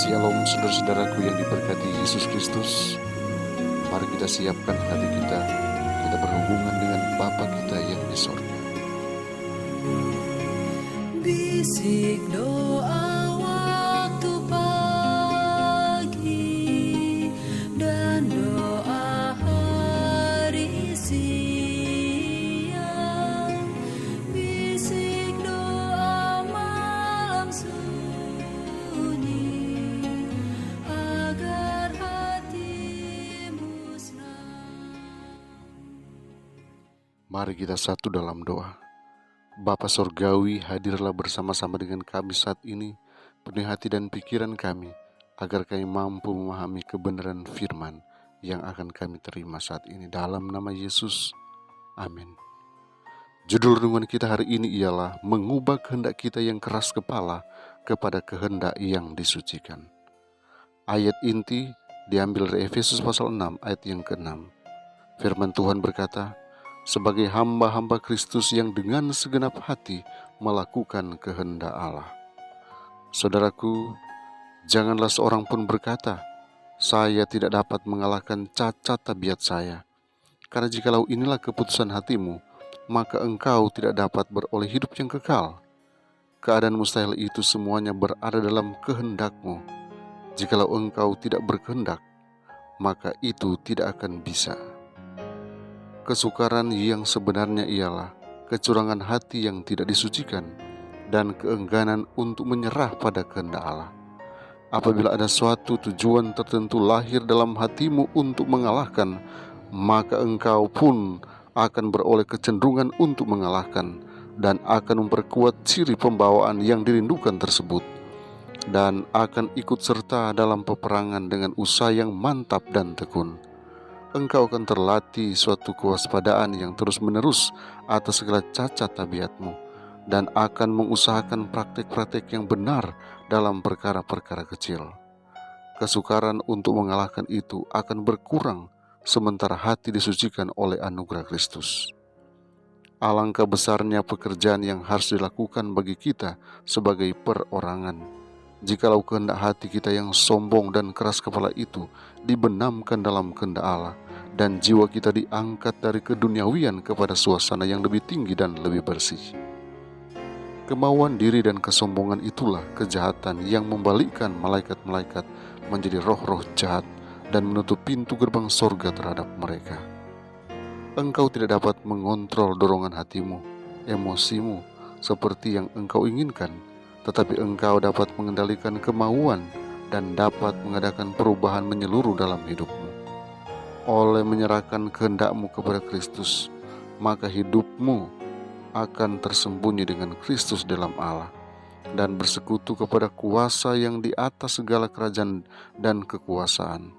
Shalom saudara-saudaraku yang diberkati Yesus Kristus. Mari kita siapkan hati kita berhubungan dengan Bapa kita yang di sorga. Bisik doa waktu pagi dan doa hari siang, bisik doa malam sunyi agar hatimu senang. Mari kita satu dalam doa. Bapa Sorgawi, hadirlah bersama-sama dengan kami saat ini, penuhi hati dan pikiran kami, agar kami mampu memahami kebenaran firman yang akan kami terima saat ini. Dalam nama Yesus, amin. Judul renungan kita hari ini ialah mengubah kehendak kita yang keras kepala kepada kehendak yang disucikan. Ayat inti diambil dari Efesus pasal 6 ayat yang ke-6. Firman Tuhan berkata, sebagai hamba-hamba Kristus yang dengan segenap hati melakukan kehendak Allah. Saudaraku, janganlah seorang pun berkata, saya tidak dapat mengalahkan cacat tabiat saya. Karena jikalau inilah keputusan hatimu, maka engkau tidak dapat beroleh hidup yang kekal. Keadaan mustahil itu semuanya berada dalam kehendakmu. Jikalau engkau tidak berkehendak, maka itu tidak akan bisa. Kesukaran yang sebenarnya ialah kecurangan hati yang tidak disucikan dan keengganan untuk menyerah pada kehendak Allah. Apabila ada suatu tujuan tertentu lahir dalam hatimu untuk mengalahkan, maka engkau pun akan beroleh kecenderungan untuk mengalahkan dan akan memperkuat ciri pembawaan yang dirindukan tersebut dan akan ikut serta dalam peperangan dengan usaha yang mantap dan tekun. Engkau akan terlatih suatu kewaspadaan yang terus-menerus atas segala cacat tabiatmu dan akan mengusahakan praktek-praktek yang benar dalam perkara-perkara kecil. Kesukaran untuk mengalahkan itu akan berkurang sementara hati disucikan oleh anugerah Kristus. Alangkah besarnya pekerjaan yang harus dilakukan bagi kita sebagai perorangan. Jikalau kehendak hati kita yang sombong dan keras kepala itu dibenamkan dalam kehendak Allah dan jiwa kita diangkat dari keduniawian kepada suasana yang lebih tinggi dan lebih bersih. Kemauan diri dan kesombongan itulah kejahatan yang membalikkan malaikat-malaikat menjadi roh-roh jahat dan menutup pintu gerbang sorga terhadap mereka. Engkau tidak dapat mengontrol dorongan hatimu, emosimu seperti yang engkau inginkan, tetapi engkau dapat mengendalikan kemauan dan dapat mengadakan perubahan menyeluruh dalam hidupmu. Oleh menyerahkan kehendakmu kepada Kristus, maka hidupmu akan tersembunyi dengan Kristus dalam Allah dan bersekutu kepada kuasa yang di atas segala kerajaan dan kekuasaan.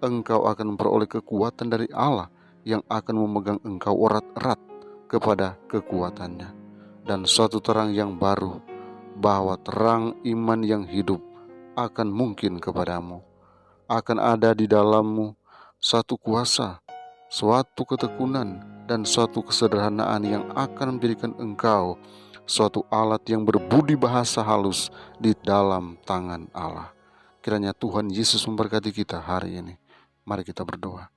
Engkau akan memperoleh kekuatan dari Allah yang akan memegang engkau erat-erat kepada kekuatannya, dan suatu terang yang baru, bahwa terang iman yang hidup akan mungkin kepadamu. Akan ada di dalammu satu kuasa, suatu ketekunan, dan suatu kesederhanaan yang akan menjadikan engkau suatu alat yang berbudi bahasa halus di dalam tangan Allah. Kiranya Tuhan Yesus memberkati kita hari ini. Mari kita berdoa.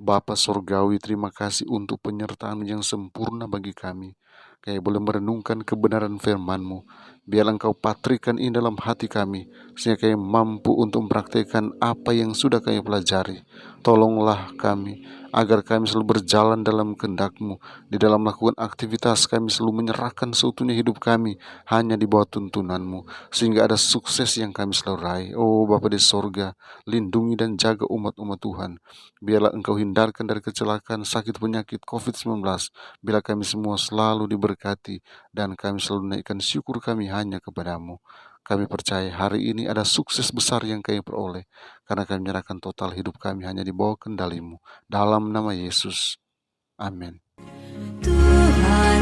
Bapa Sorgawi, terima kasih untuk penyertaan yang sempurna bagi kami. Kami boleh merenungkan kebenaran firman-Mu. Biarlah Engkau patrikan ini dalam hati kami, sehingga kami mampu untuk mempraktikkan apa yang sudah kami pelajari. Tolonglah kami, agar kami selalu berjalan dalam kehendak-Mu. Di dalam melakukan aktivitas kami selalu menyerahkan seutuhnya hidup kami hanya di bawah tuntunan-Mu, sehingga ada sukses yang kami selalu raih. Oh Bapa di sorga, lindungi dan jaga umat-umat Tuhan. Biarlah Engkau hindarkan dari kecelakaan, sakit, penyakit, COVID-19. Bila kami semua selalu diberkati dan kami selalu menaikkan syukur kami hanya kepadamu. Kami percaya hari ini ada sukses besar yang kami peroleh, karena kami menyerahkan total hidup kami hanya di bawah kendali-Mu. Dalam nama Yesus. Amin. Tuhan